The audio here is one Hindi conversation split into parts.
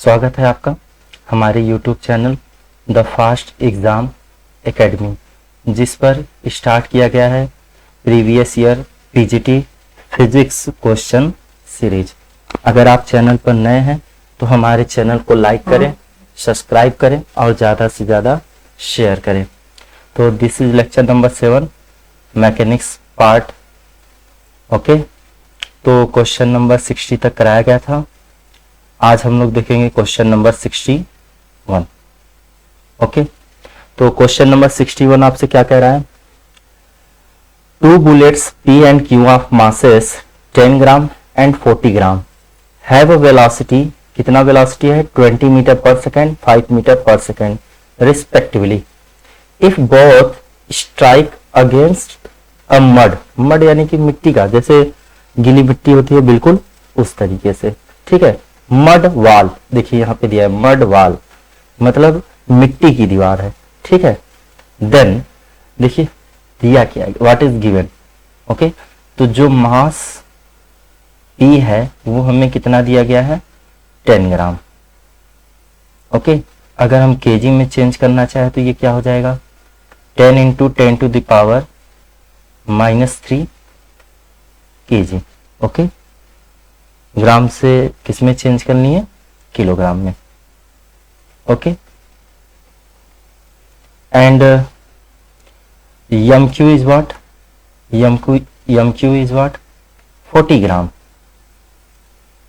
स्वागत है आपका हमारे YouTube channel the fast exam academy, जिस पर स्टार्ट किया गया है previous year PGT physics question series. अगर आप चैनल पर नए हैं तो हमारे चैनल को लाइक करें, सब्सक्राइब करें और ज़्यादा से ज़्यादा शेयर करें। तो this is lecture number 7 mechanics part. Okay, तो क्वेश्चन नंबर 60 तक कराया गया था। आज हम लोग देखेंगे क्वेश्चन नंबर 61। ओके, तो क्वेश्चन नंबर 61 आपसे क्या कह रहा है? 2 bullets P and Q of masses 10 gram and 40 gram have a velocity, कितना वेलोसिटी है? 20 मीटर पर सेकेंड, 5 मीटर पर second respectively. If both strike against a mud यानी कि मिट्टी का, जैसे गीली मिट्टी होती है बिल्कुल उस तरीके से, ठीक है। मड वाल, देखिए यहाँ पे दिया है मड वाल, मतलब मिट्टी की दीवार है, ठीक है। देन देखिए दिया क्या है, व्हाट इज गिवन। ओके, तो जो मास P है वो हमें कितना दिया गया है? 10 ग्राम। ओके, अगर हम केजी में चेंज करना चाहे तो ये क्या हो जाएगा? 10 into 10 to the power -3 KG. Okay, gram से किस में चेंज करनी है? किलोग्राम में। Okay, and MQ is what? MQ is what? 40 gram.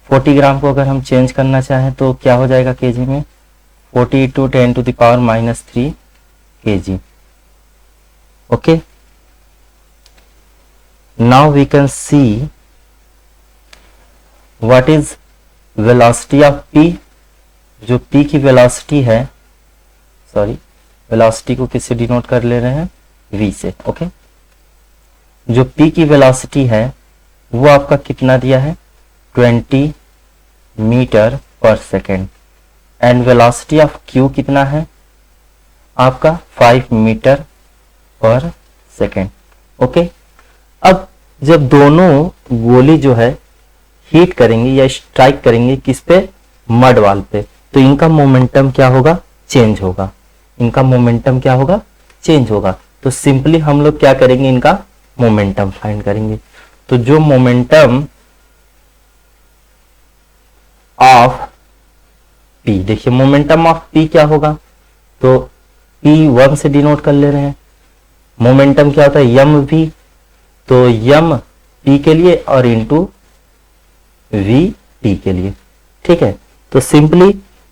40 gram को अगर हम चेंज करना चाहें तो क्या हो जाएगा केजी में? 40 to 10 to the power -3 KG. Okay, now we can see what is velocity of P। जो P की वेलोसिटी है, सॉरी वेलोसिटी को किससे डिनोट कर ले रहे हैं? V से। ओके, जो P की वेलोसिटी है वो आपका कितना दिया है? 20 मीटर पर second. And velocity of Q कितना है आपका? 5 मीटर पर सेकेंड। ओके, अब जब दोनों गोली जो है हीट करेंगे या स्ट्राइक करेंगे किस पे? मड वाल पे, तो इनका मोमेंटम क्या होगा? चेंज होगा। इनका मोमेंटम क्या होगा? चेंज होगा। तो सिंपली हम लोग क्या करेंगे? इनका मोमेंटम फाइंड करेंगे। तो जो मोमेंटम ऑफ P, देखिए मोमेंटम ऑफ P क्या होगा? तो P1 से डिनोट कर ले रहे हैं। मोमेंटम क्या होता है? mv, तो m P के लिए और इंटू v P के लिए, ठीक है। तो सिंपली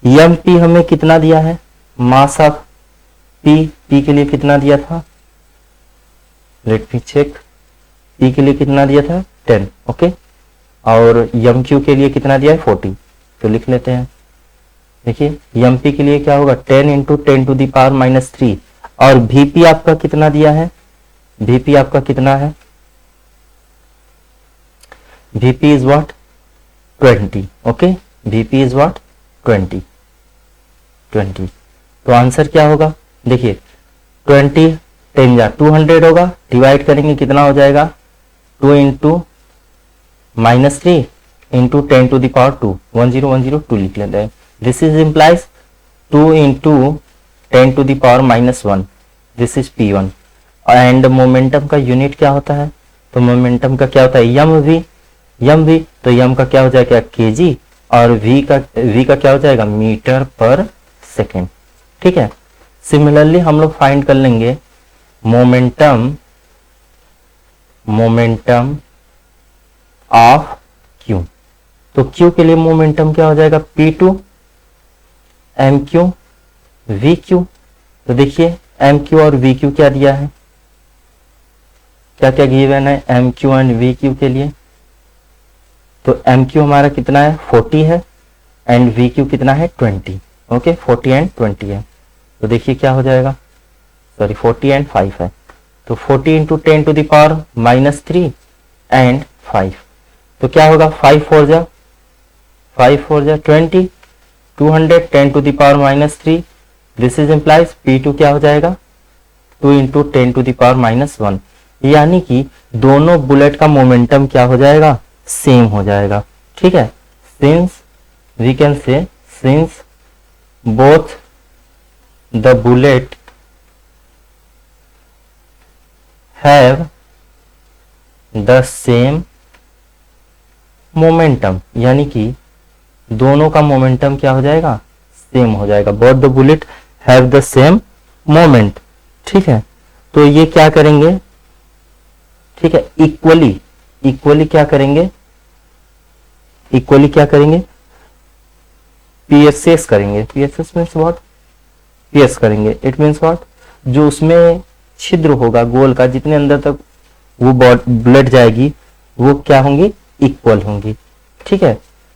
mp हमें कितना दिया है? मास ऑफ P के लिए कितना दिया था? Let me check. P के लिए कितना दिया था? 10। ओके, और mq के लिए कितना दिया है? 40। तो लिख लेते हैं। देखिए mp के लिए क्या होगा? 10 इंटू 10 टू द पावर -3। और vp आपका कितना दिया है? vp आपका कितना है? vp is what? 20। Okay, vp is what? 20। तो आंसर क्या होगा? देखिए 20 10 जा 200 होगा, डिवाइड करेंगे कितना हो जाएगा? 2 into -3 into 10 to the power 2, 10102 लिख लेते हैं। This is implies 2 into 10 to the power -1, this is P1। And momentum का यूनिट क्या होता है? तो मोमेंटम का क्या होता है? mv, तो m का क्या हो जाएगा? केजी, और v का क्या हो जाएगा? मीटर पर सेकेंड, ठीक है। सिमिलरली हम लोग फाइंड कर लेंगे मोमेंटम ऑफ q। तो q के लिए मोमेंटम क्या हो जाएगा? P2 mq vq। तो देखिए mq और vq क्या दिया है? क्या क्या गिवन है mq एंड vq के लिए? तो mq हमारा कितना है? 40 है, एंड vq कितना है? 20। ओके, 40 एंड 20 है। तो देखिए क्या हो जाएगा? सॉरी 40 एंड 5 है, तो 40 into 10 to the power -3 and 5। तो क्या होगा? 5 4 जा 20, 200 10 to the power -3। This is implies P2 क्या हो जाएगा? 2 इंटू 10 टू द पावर -1। यानी कि दोनों बुलेट का मोमेंटम क्या हो जाएगा? सेम हो जाएगा, ठीक है। Since we can say since both the bullet have the same momentum, यानी कि दोनों का मोमेंटम क्या हो जाएगा, सेम हो जाएगा। Both the bullet have the same moment, ठीक है। तो ये क्या करेंगे, ठीक है, इक्वली क्या करेंगे, इक्वली क्या करेंगे, पीएसएस करेंगे। पीएसएस मीन्स व्हाट, पीएस करेंगे, इट मीन्स व्हाट, जो उसमें छिद्र होगा गोल का, जितने अंदर तक वो ब्लड जाएगी वो क्या होंगी, इक्वल होंगी, ठीक है।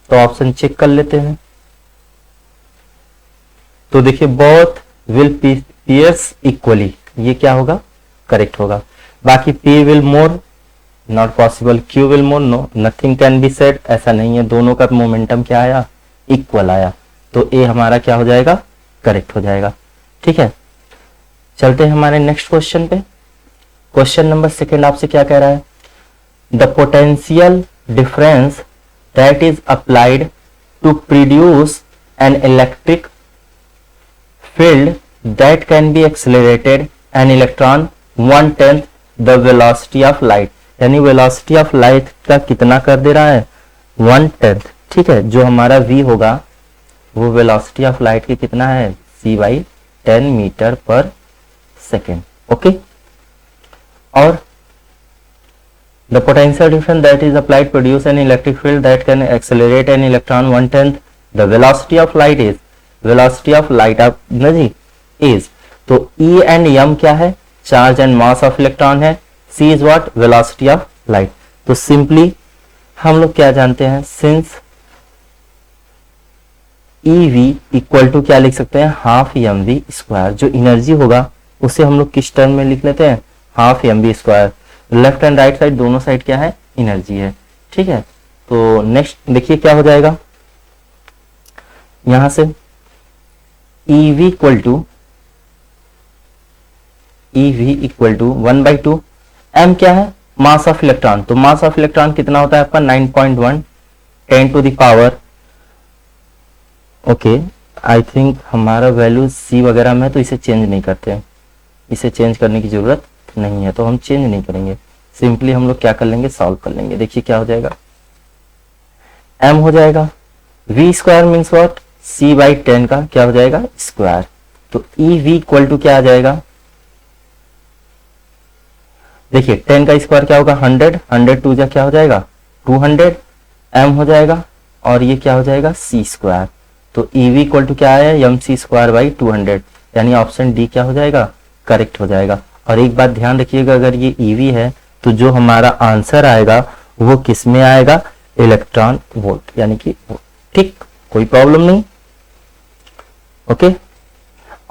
तो ऑप्शन चेक कर लेते हैं। तो देखिए बोथ विल पियर्स इक्वली, ये क्या होगा, करेक्ट होगा। बाकी P will more, not possible. Q will more, no, nothing can be said, ऐसा नहीं है। दोनों का मोमेंटम क्या आया, इक्वल आया। तो ए हमारा क्या हो जाएगा, करेक्ट हो जाएगा, ठीक है। चलते हैं हमारे नेक्स्ट क्वेश्चन पे। क्वेश्चन नंबर 2 आपसे क्या कह रहा है, the potential difference that is applied to produce an electric field that can be accelerated an electron 1/10 the velocity of light, यानी वेलोसिटी ऑफ लाइट का कितना कर दे रहा है, 1/10, ठीक है। जो हमारा v होगा वो वेलोसिटी ऑफ लाइट की कितना है, c/10 मीटर पर सेकेंड, ओके। और the potential difference that is applied produce an electric field that can accelerate an electron 1/10 the velocity of light is, velocity of light of G is, तो E एंड M क्या है, charge and mass of electron है, C is what, velocity of light. तो सिंपली हम लोग क्या जानते हैं, सिंस EV इक्वल टू क्या लिख सकते हैं, हाफ mv स्क्वायर। जो एनर्जी होगा उसे हम लोग किस टर्म में लिख लेते हैं, half mv square. Left and right side दोनों साइड क्या है, एनर्जी है, ठीक है। तो नेक्स्ट देखिए क्या हो जाएगा, यहां से EV इक्वल टू 1/2, m क्या है, मास ऑफ इलेक्ट्रॉन। तो मास ऑफ इलेक्ट्रॉन कितना होता है आपका, 9.1 10 to the power, okay. I think हमारा वैल्यू C वगैरह में, तो इसे चेंज नहीं करते हैं, इसे चेंज करने की जरूरत नहीं है, तो हम चेंज नहीं करेंगे। सिंपली हम लोग क्या कर लेंगे, सॉल्व कर लेंगे। देखिए क्या हो जाएगा, m हो जाएगा v square means what, c/10 का क्या हो जाएगा, स्क्वायर। तो EV इक्वल टू क्या आ जाएगा, देखिए 10 का स्क्वायर क्या होगा, 100, 100 टू जा क्या हो जाएगा, 200, m हो जाएगा, और ये क्या हो जाएगा, c स्क्वायर। तो EV इक्वल टू क्या है, mc स्क्वायर बाई 200, यानी ऑप्शन डी क्या हो जाएगा, करेक्ट हो जाएगा। और एक बात ध्यान रखिएगा, अगर ये EV है तो जो हमारा आंसर आएगा वो किस में आएगा, इलेक्ट्रॉन वोल्ट, यानी कि ठीक, कोई प्रॉब्लम नहीं, ओके।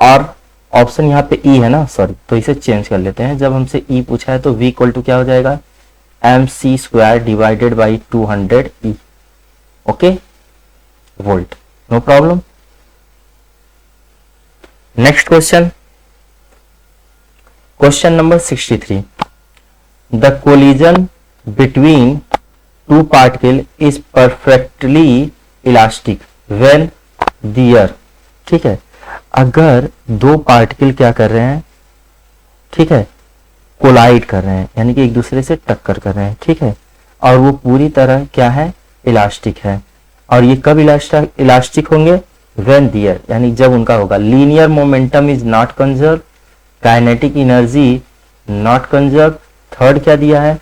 और ऑप्शन यहाँ पे E है ना, सॉरी, तो इसे चेंज कर लेते हैं। जब हमसे E पूछा है तो V इक्वल टू क्या हो जाएगा, mc square divided by 200 E, okay, volt, no problem. Next question, question number 63, the collision between two particle is perfectly elastic when there, ठीक है। अगर दो पार्टिकल क्या कर रहे हैं, ठीक है, कोलाइड कर रहे हैं, यानी कि एक दूसरे से टक्कर कर रहे हैं, ठीक है, और वो पूरी तरह क्या है, इलास्टिक है। और ये कब इलास्टिक होंगे, व्हेन देयर, यानी जब उनका होगा, linear momentum is not conserve, kinetic energy not conserve. Third क्या दिया है,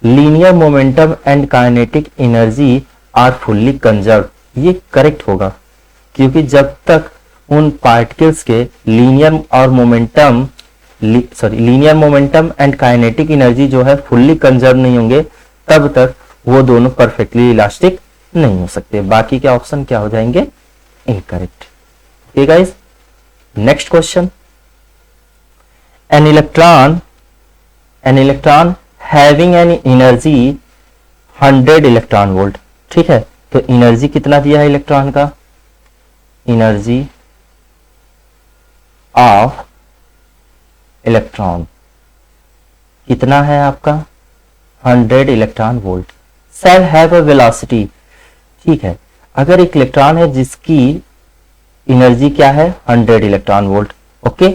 linear momentum and kinetic energy are fully conserve. ये करेक्ट होगा, क्योंकि जब तक उन पार्टिकल्स के linear momentum and kinetic energy जो है फुल्ली कंजर्व नहीं होंगे, तब तक वो दोनों परफेक्टली इलास्टिक नहीं हो सकते। बाकी के ऑप्शन क्या हो जाएंगे, incorrect. Okay guys, next question, an electron having an energy 100 electron volt, ठीक है। तो एनर्जी कितना दिया है इलेक्ट्रॉन का, एनर्जी ऑफ इलेक्ट्रॉन कितना है आपका, 100 electron volt. Shall have a velocity, ठीक है। अगर एक इलेक्ट्रॉन है जिसकी एनर्जी क्या है 100 इलेक्ट्रॉन वोल्ट। ओके,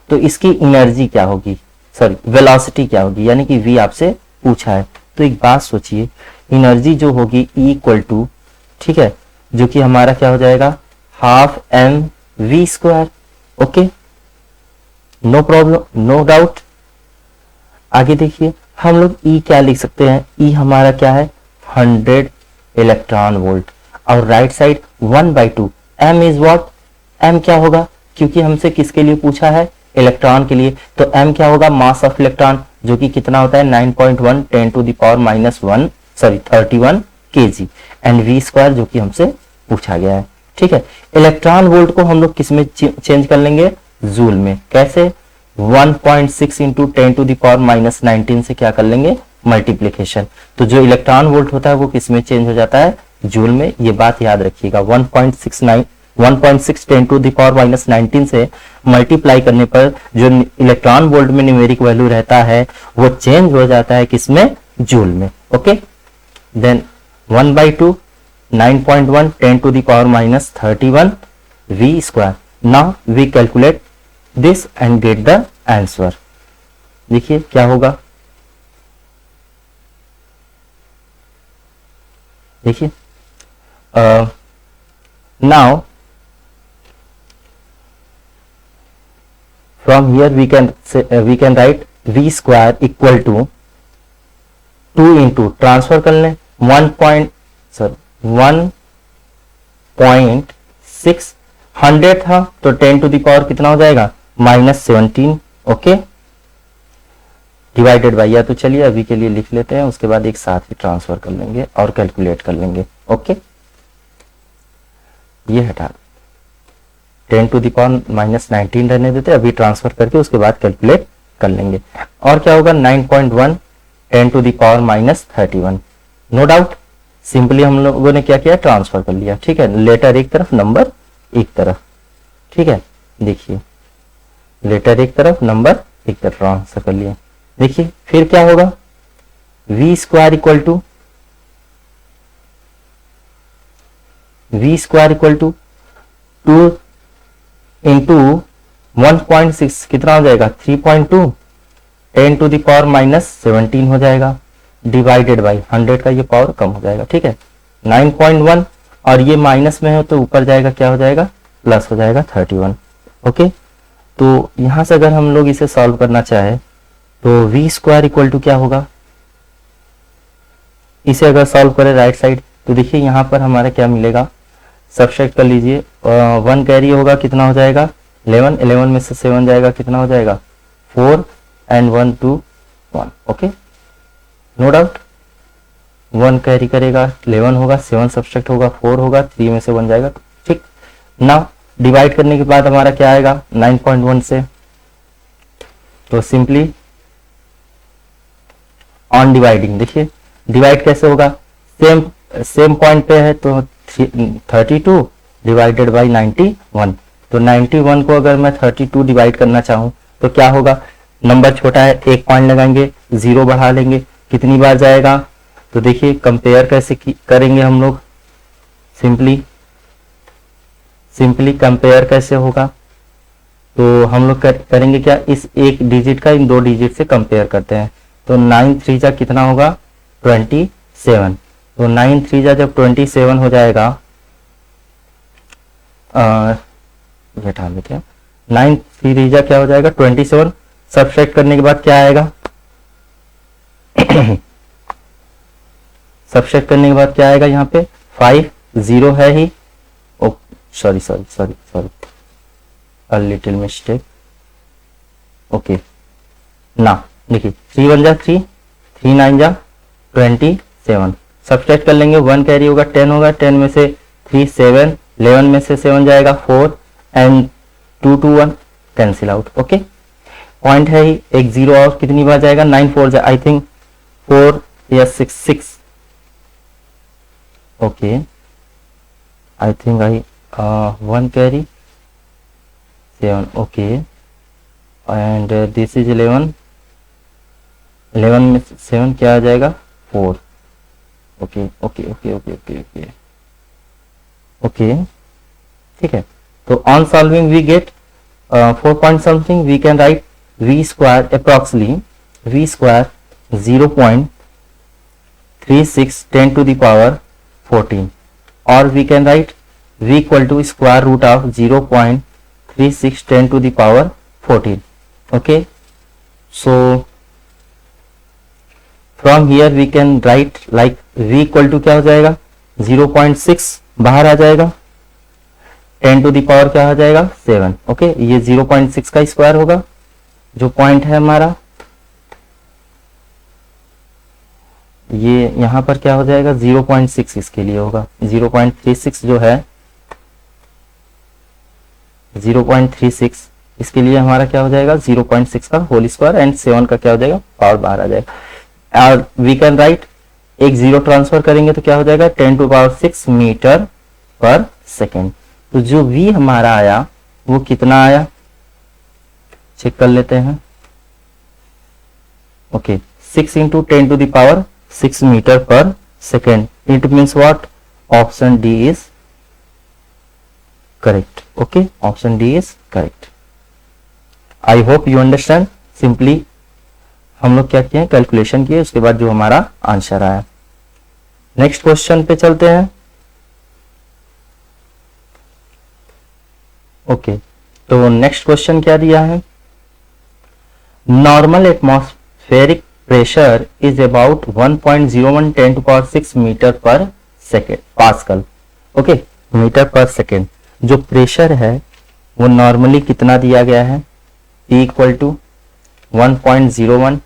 तो इसकी एनर्जी क्या होगी, सॉरी वेलोसिटी क्या होगी, यानी कि v आपसे पूछा है। तो एक बात सोचिए, एनर्जी जो होगी E इक्वल टू, ठीक है, जो कि हमारा क्या हो जाएगा half M V square. Okay, no problem, no doubt. आगे देखिए हम लोग E क्या लिख सकते हैं, E हमारा क्या है 100 इलेक्ट्रॉन वोल्ट, और right side 1/2 m is what, m क्या होगा, क्योंकि हमसे किसके लिए पूछा है इलेक्ट्रॉन के लिए, तो m क्या होगा मास ऑफ इलेक्ट्रॉन, जो कि कितना होता है 9.1 10 to the power -1 sorry 31 kg, and v square जो कि हमसे पूछा गया है। ठीक है, इलेक्ट्रॉन वोल्ट को हम लोग किस में चेंज कर लेंगे, जूल में। कैसे, 1.6 इंटू 10 टू द पावर -19 से क्या कर लेंगे मल्टीप्लीकेशन। तो जो इलेक्ट्रॉन वोल्ट होता है वो किस में चेंज हो जाता है, जूल में। ये बात याद रखिएगा, 1.6 10 टू द पावर -19 से मल्टीप्लाई करने पर जो इलेक्ट्रॉन वोल्ट में न्यूमेरिक वैल्यू रहता है वो चेंज हो जाता है किसमें, जूल में। Okay, then 1/2 9.1 10 to the power -31 v square. Now we calculate this and get the answer. देखिए क्या होगा, देखिए now from here we can say, we can write v square equal to 2 into transfer कर लें 1.6 100 था तो 10 टू द पावर कितना हो जाएगा -17। ओके, डिवाइडेड बाई, या तो चलिए अभी के लिए लिख लेते हैं, उसके बाद एक साथ ही ट्रांसफर कर लेंगे और कैलकुलेट कर लेंगे। ओके, ये हटा 10 टू द पावर -19 रहने देते, अभी ट्रांसफर करके उसके बाद कैलकुलेट कर लेंगे। और क्या होगा 9.1 10 to the power -31। No doubt, simply हम लोगों ने क्या किया ट्रांसफर कर लिया। ठीक है, लेटर एक तरफ नंबर एक तरफ। ठीक है, देखिए लेटर एक तरफ नंबर एक तरफ ट्रांसफर कर लिया। देखिए फिर क्या होगा, v square equal to 2 into 1.6 कितना हो जाएगा 3.2 10 टू द पावर -17 हो जाएगा, डिवाइडेड बाई 100 का ये पावर कम हो जाएगा। ठीक है, 9.1 और ये माइनस में है तो ऊपर जाएगा क्या हो जाएगा प्लस हो जाएगा 31। ओके, तो यहां से अगर हम लोग इसे सॉल्व करना चाहे तो v स्क्वायर इक्वल टू क्या होगा, इसे अगर सॉल्व करें राइट साइड तो देखिए यहां पर हमारा क्या मिलेगा, सब्ट्रैक्ट कर लीजिए, 1 कैरी होगा कितना हो जाएगा 11, 11 में से 7 जाएगा कितना हो जाएगा 4 and 1 2 1। Okay, no doubt, 1 carry करेगा 11 होगा, 7 सब्ट्रैक्ट होगा 4 होगा, 3 में से 1 जाएगा। ठीक, नाउ डिवाइड करने के बाद हमारा क्या आएगा 9.1 से, तो सिंपली ऑन डिवाइडिंग, देखिए डिवाइड कैसे होगा, सेम पॉइंट पे है तो 32 डिवाइडेड बाई 91। तो 91 को अगर मैं 32 डिवाइड करना चाहूं तो क्या होगा, नंबर छोटा है एक पॉइंट लगाएंगे 0 बढ़ा लेंगे, कितनी बार जाएगा, तो देखिए कंपेयर कैसे करेंगे हम लोग, सिंपली कंपेयर कैसे होगा, तो हम लोग करेंगे क्या, इस एक डिजिट का इन 2 डिजिट से कंपेयर करते हैं। तो 9 3 जा कितना होगा 27, तो 9 3 जा जब 27 हो जाएगा, ये हटा लेते हैं, 9 3 जा क्या हो जाएगा 27, सब्ट्रैक्ट करने के बाद क्या आएगा सब्ट्रैक्ट करने के बाद क्या आएगा, यहाँ पे 5 0 है ही, oh sorry a little mistake. Okay, ना देखिए 3 1 जा 3 3 9 जा 27, सब्ट्रैक्ट कर लेंगे, 1 कैरी होगा 10 होगा, 10 में से 3 7, 11 में से 7 जाएगा 4 and 2 2 1 cancel out. Okay, point है ही, एक 0 और कितनी बार जाएगा 9 4 जा आई थिंक 4 या 6। Okay, I think 1 carry 7। Okay, and this is 11 में 7 क्या आ जाएगा 4। ओके, ठीक है, तो on solving we get 4 point something, we can write v square approximately v square 0.36 10 to the power 14, or we can write v equal to square root of 0.36 10 to the power 14. Okay, so from here we can write like v equal to क्या हो जाएगा 0.6 बाहर आ जाएगा, 10 to the power क्या हो जाएगा 7. ओके, ये 0.6 का स्क्वायर होगा जो पॉइंट है हमारा, ये यहां पर क्या हो जाएगा 0.6 इसके लिए होगा, 0.36 जो है 0.36 इसके लिए हमारा क्या हो जाएगा 0.6 का होल स्क्वायर एंड 7 का क्या हो जाएगा पावर बाहर आ जाएगा। और वी कैन राइट एक जीरो ट्रांसफर करेंगे तो क्या हो जाएगा 10 to power 6 मीटर पर सेकेंड। तो जो v हमारा आया वो कितना आया चेक कर लेते हैं। Okay, 6 into 10 to the power 6 meter per second. It means what? Option D is correct. Okay, option D is correct. I hope you understand. Simply हम लोग क्या किए, कैलकुलेशन किए, उसके बाद जो हमारा आंसर आया। नेक्स्ट क्वेश्चन पे चलते हैं। ओके, तो नेक्स्ट क्वेश्चन क्या दिया है, normal atmospheric pressure is about 1.01 10 to power 6 metre पर सेकेंड पास्कल। ओके, मीटर पर सेकेंड जो प्रेशर है वो नॉर्मली कितना दिया गया है, P equal to 1.01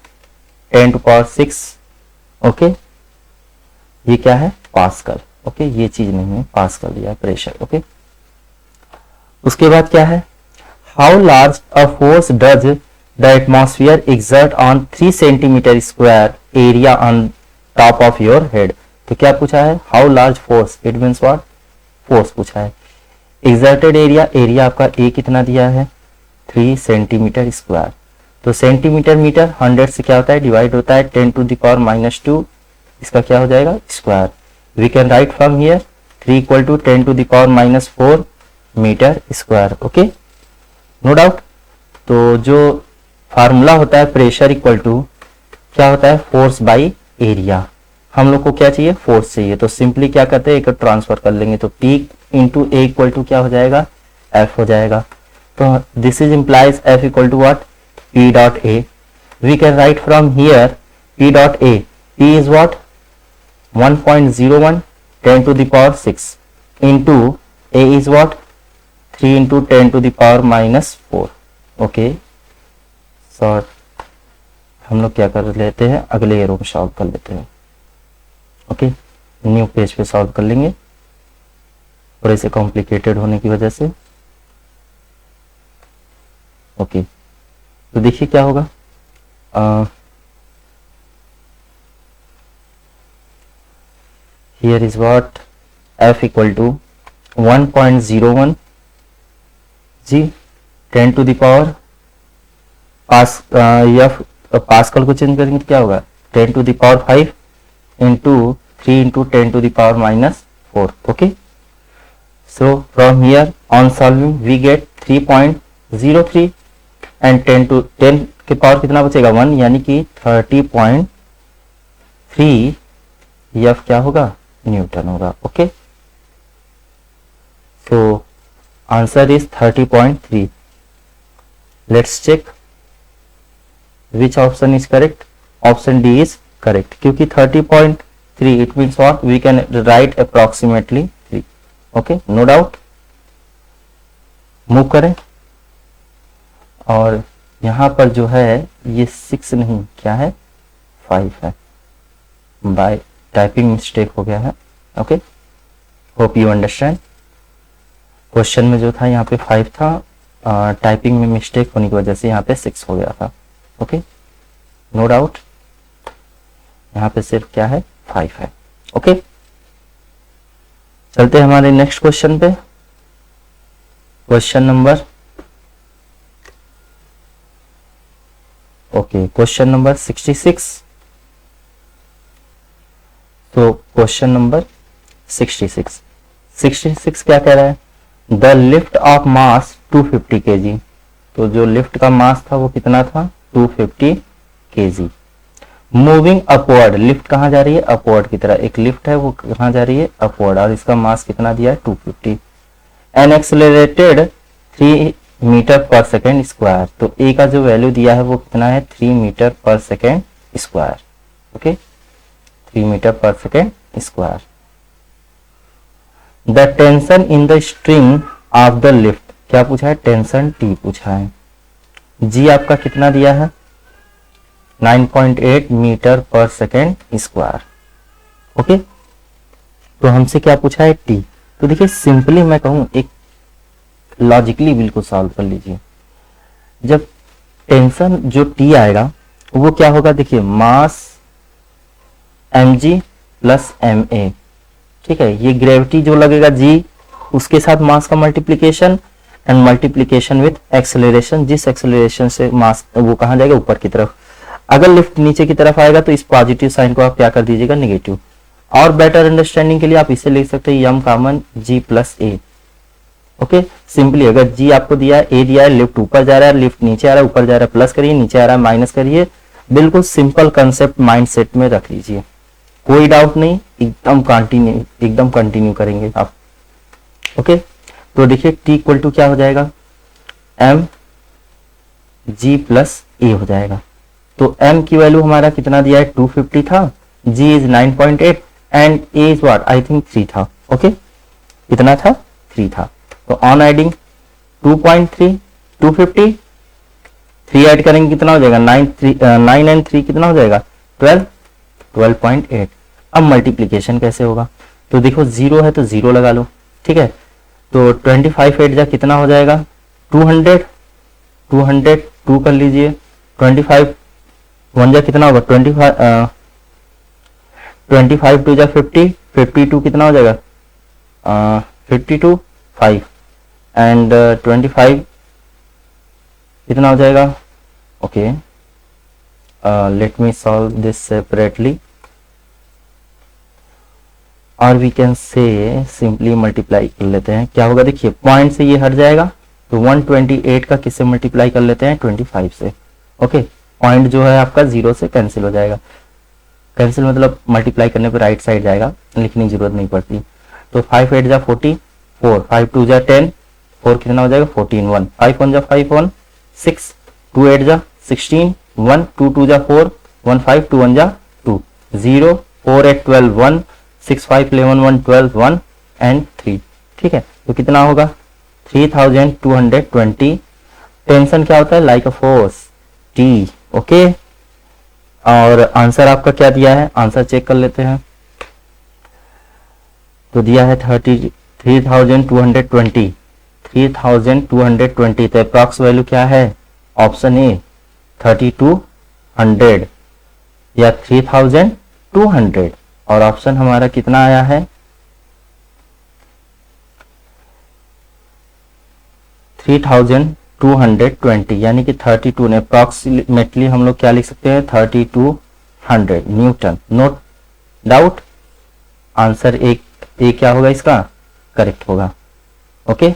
10 to power 6। Okay, ये क्या है पास्कल। ओके, ये चीज नहीं है, पास्कल दिया प्रेशर। ओके, उसके बाद क्या है, how large a force does the atmosphere exert on 3 centimetre square area on top of your head. तो क्या पूछा है, how large force, it means what, force पूछा है। एक्सर्टेड एरिया, एरिया आपका ए कितना दिया है 3 सेंटीमीटर स्क्वायर। तो सेंटीमीटर मीटर 100 से क्या होता है डिवाइड होता है 10 to the power -2, इसका क्या हो जाएगा square. We can write from here 3 equal to 10 to the power -4 metre square. Okay, no doubt. तो जो फार्मूला होता है प्रेशर इक्वल टू क्या होता है फोर्स बाई एरिया। हम लोग को क्या चाहिए, फोर्स चाहिए, तो सिंपली क्या करते हैं एक ट्रांसफर कर लेंगे, तो P into A equal to क्या हो जाएगा F हो जाएगा। तो this is implies F equal to what P dot A. We can write from here P dot A, P is what 1.01 10 to the power 6 into A is what 3 into 10 to the power -4। Okay, sir हम लोग क्या कर लेते हैं, अगले एरो में सॉल्व कर लेते हैं। ओके, न्यू पेज पे सॉल्व कर लेंगे, थोड़े से कॉम्प्लिकेटेड होने की वजह से। ओके, तो देखिए क्या होगा, here is what F equal to 1.01 G 10 to the power pascal को चेंज करेंगे तो क्या होगा 10 to the power 5 into 3 into 10 to the power -4। Okay, so from here on solving we get 3.03 and 10 के पावर कितना बचेगा 1, यानी कि 30.3 F क्या होगा न्यूटन होगा। Okay, so answer is 30.3। Let's check which option is correct, option D is correct, क्योंकि 30.3 it means what, we can write approximately 3। okay, no doubt। Move करें, और यहाँ पर जो है ये 6 नहीं क्या है 5 है, बाय टाइपिंग मिस्टेक हो गया है। Okay, hope you understand. Question में जो था यहाँ पे 5 था, टाइपिंग में मिस्टेक होने की वजह से यहाँ पे 6 हो गया था। ओके, नो डाउट, यहाँ पे सिर्फ क्या है 5 है। ओके, चलते हैं हमारे नेक्स्ट क्वेश्चन पे। Question number okay question number 66। तो क्वेश्चन नंबर 66 क्या कह रहा है, the lift of mass 250 kg, तो जो लिफ्ट का मास था वो कितना था 250 kg। मूविंग अपवर्ड, लिफ्ट कहाँ जा रही है अपवर्ड की तरह, एक लिफ्ट है वो कहाँ जा रही है अपवर्ड, और इसका मास कितना दिया है 250। एन एक्सेलरेटेड 3 मीटर पर सेकेंड स्क्वायर, तो ए का जो वैल्यू दिया है वो कितना है 3 मीटर पर सेकेंड स्क्वायर। ओके, 3 मीटर पर second square. The tension in the string of the lift, क्या पूछा है टेंशन टी पूछा है। जी आपका कितना दिया है 9.8 मीटर पर सेकेंड स्क्वायर। ओके, तो हमसे क्या पूछा है टी, तो देखिए सिंपली मैं कहूं एक लॉजिकली बिल्कुल सॉल्व कर लीजिए। जब टेंशन जो टी आएगा वो क्या होगा, देखिए मास mg प्लस ma, ठीक है, ये ग्रेविटी जो लगेगा जी उसके साथ मास का multiplication and multiplication with acceleration, जिस एक्सेलरेशन से मास वो कहाँ जाएगा ऊपर की तरफ। अगर लिफ्ट नीचे की तरफ आएगा तो इस पॉजिटिव साइन को आप क्या कर दीजिएगा नेगेटिव, और बेटर अंडरस्टैंडिंग के लिए आप इसे लिख सकते हैं यम कॉमन जी प्लस ए। ओके, सिंपली अगर जी आपको दिया है ए दिया है, लिफ्ट ऊपर जा रहा है लिफ्ट नीचे आ रहा है, ऊपर जा रहा है प्लस करिए, नीचे आ रहा है माइनस करिए, बिल्कुल सिंपल कंसेप्ट माइंड सेट में रख लीजिए, कोई डाउट नहीं, एकदम कंटिन्यू करेंगे आप। ओके, तो देखिए टी इक्वल टू क्या हो जाएगा एम जी प्लस ए हो जाएगा। तो m की वैल्यू हमारा कितना दिया है 250 था, g is 9.8 and a is what I think 3 था। ओके, कितना था 3 था, तो ऑन एडिंग 2.3 250 3 ऐड करेंगे कितना हो जाएगा 9 एंड 3 कितना हो जाएगा 12.8। अब मल्टीप्लीकेशन कैसे होगा, तो देखो 0 है तो 0 लगा लो, ठीक है, तो 25 8 जा कितना हो जाएगा 200 2 कर लीजिए, 25 1 जा कितना होगा 25 2 जा 50 52 कितना हो जाएगा 52 5 एंड 25 कितना हो जाएगा। Okay, let me solve this separately और we can say simply multiply कर लेते हैं, क्या होगा देखिए पॉइंट से ये हट जाएगा तो 128 का किससे मल्टीप्लाई कर लेते हैं 25 से। ओके, पॉइंट जो है आपका 0 से कैंसिल हो जाएगा, कैंसिल मतलब मल्टीप्लाई करने पर राइट साइड जाएगा, लिखने की जरूरत नहीं पड़ती। तो 5 8 जा 44 5 2 जा 10 4 कितना हो जाएगा 14 1 5 1 जा 5 1 6 2 8 जा 16 1 2 2 जा 4 1 5 2 1 जा 2 0 4 8 12 1 6 5 11 1 12 1 एंड 3, ठीक है, तो कितना होगा 3220। टेंशन क्या होता है like a force T. Okay, और आंसर आपका क्या दिया है, आंसर चेक कर लेते हैं, तो दिया है 3220 3220, तो अप्रॉक्स वैल्यू क्या है ऑप्शन ए 3200 या 3200, और ऑप्शन हमारा कितना आया है 3220, यानी कि 32 ने अप्रॉक्सीमेटली हम लोग क्या लिख सकते हैं 3200 न्यूटन। नोट डाउट, आंसर एक क्या होगा इसका करेक्ट होगा। ओके,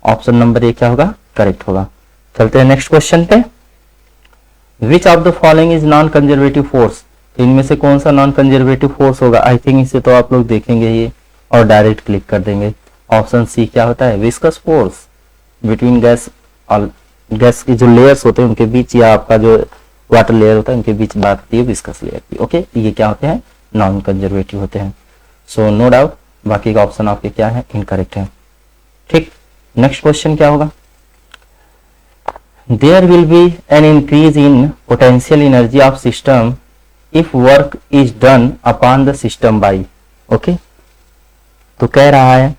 ऑप्शन नंबर ए क्या होगा करेक्ट होगा। चलते हैं नेक्स्ट क्वेश्चन पे, which of the following is non conservative force, इनमें से कौन सा नॉन कंजर्वेटिव फोर्स होगा। आई थिंक इसे तो आप लोग देखेंगे ये और डायरेक्ट क्लिक कर देंगे। ऑप्शन सी क्या होता है विस्कस फोर्स बिटवीन गैस और गैस की जो लेयर्स होते हैं उनके बीच, या आपका जो वाटर लेयर होता है उनके बीच बात होती है विस्कस लेयर की। ओके, ये क्या होते हैं नॉन कंजर्वेटिव होते हैं। सो नो डाउट बाकी का ऑप्शन आपके क्या है इनकरेक्ट है। ठीक, नेक्स्ट क्वेश्चन क्या होगा, there will be an increase in potential energy of system if work is done upon the system by. Okay, तो कह रहा है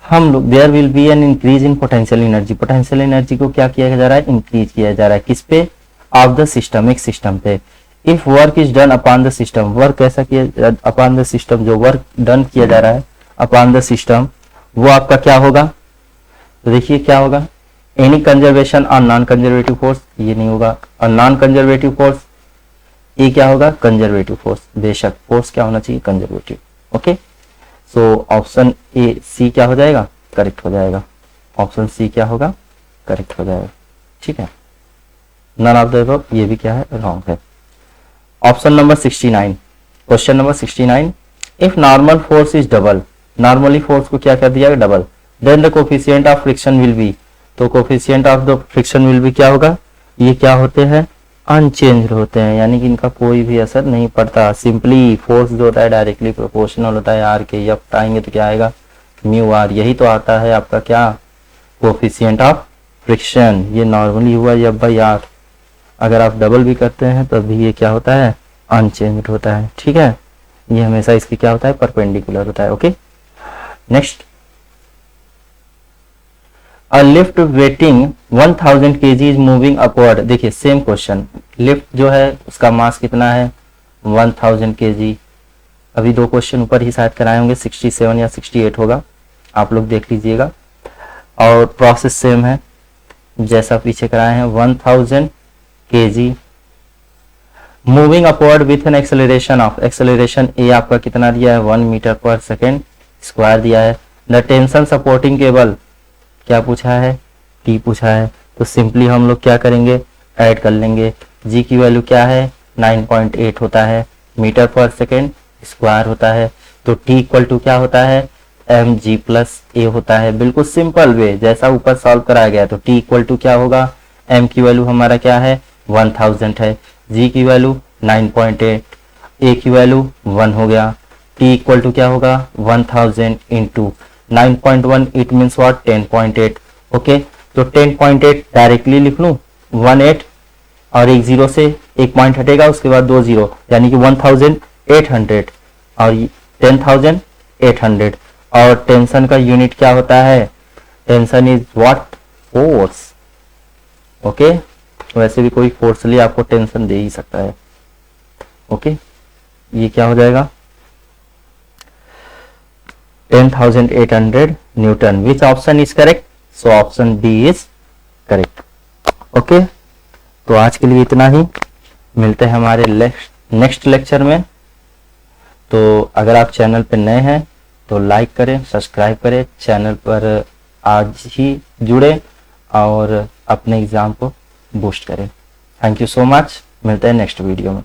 हम लोग there will be an increase in potential energy, potential energy को क्या किया जा रहा है इंक्रीज किया जा रहा है किस पे ऑफ द सिस्टम, एक सिस्टम पे। If work is done upon the system, work कैसा किया अपॉन द सिस्टम, जो वर्क डन किया जा रहा है अपॉन द सिस्टम वो आपका क्या होगा, तो देखिए क्या होगा एनी कंजर्वेशन और नॉन कंजर्वेटिव फोर्स, ये नहीं होगा, और नॉन कंजर्वेटिव फोर्स ये क्या होगा कंजर्वेटिव फोर्स, बेशक फोर्स क्या होना चाहिए conservative. Okay, so option A C क्या हो जाएगा, करेक्ट हो जाएगा। ऑप्शन सी क्या होगा, करेक्ट हो जाएगा। ठीक है, नन ऑफ द अबव, ये भी क्या है, रॉन्ग है। Option number 69, question number 69, if normal force is double, normally force को क्या कर दिया, double, then the coefficient of friction will be, तो coefficient of the friction will be क्या होगा, ये क्या होते हैं, अनचेंज होते हैं, यानी कि इनका कोई भी असर नहीं पड़ता। सिंपली फोर्स जो होता है डायरेक्टली प्रोपोर्शनल होता है आर के, जब आएंगे तो क्या आएगा, म्यू आर, यही तो आता है आपका क्या, कोफिशिएंट ऑफ फ्रिक्शन। ये नॉर्मली हुआ एफ बाई आर, अगर आप डबल भी करते हैं तब भी ये क्या होता है, अनचेंज होता है। ठीक है, ये हमेशा इसकी क्या होता है, परपेंडिकुलर होता है। Okay, next, a lift waiting 1000 kg is moving upward. देखिए सेम क्वेश्चन, लिफ्ट जो है उसका मास कितना है, 1000 kg। अभी दो क्वेश्चन ऊपर ही शायद कराए होंगे, 67 या 68 होगा, आप लोग देख लीजिएगा। और प्रोसेस सेम है जैसा पीछे कराए हैं, 1000 kg moving upward with an acceleration of, acceleration a आपका कितना दिया है, 1 मीटर पर सेकेंड स्क्वायर दिया है। द टेंशन सपोर्टिंग केबल क्या पूछा है, टी पूछा है, तो सिंपली हम लोग क्या करेंगे, ऐड कर लेंगे। जी की वैल्यू क्या है, 9.8 होता है, मीटर पर सेकेंड स्क्वायर होता है, तो टी इक्वल टू क्या होता है, एम जी प्लस ए होता है। बिल्कुल सिंपल वे, जैसा ऊपर सॉल्व कराया गया, तो टी इक्वल टू क्या होगा, एम की वैल्यू हमारा क्या है, 1000 है, जी की वैल्यू 9.8, ए की वैल्यू 1 हो गया, टी इक्वल टू क्या होगा, 1000 into 9.1, it means what, 10.8। Okay, तो 10.8 डायरेक्टली लिख लूं, 18 और एक जीरो से एक पॉइंट हटेगा, उसके बाद 2 जीरो, यानी कि 1800 और 10800। और टेंशन का यूनिट क्या होता है, tension is what, force. Okay, वैसे भी कोई फोर्सली आपको टेंशन दे ही सकता है। ओके, ये क्या हो जाएगा, 10,800 newton. Which option is correct, so option B is correct. Okay, तो आज के लिए इतना ही, मिलते हैं हमारे नेक्स्ट लेक्चर में। तो अगर आप चैनल पर नए हैं तो लाइक करें, सब्सक्राइब करें, चैनल पर आज ही जुड़े और अपने एग्जाम को बूस्ट करें। थैंक यू सो मच, मिलते हैं नेक्स्ट वीडियो में।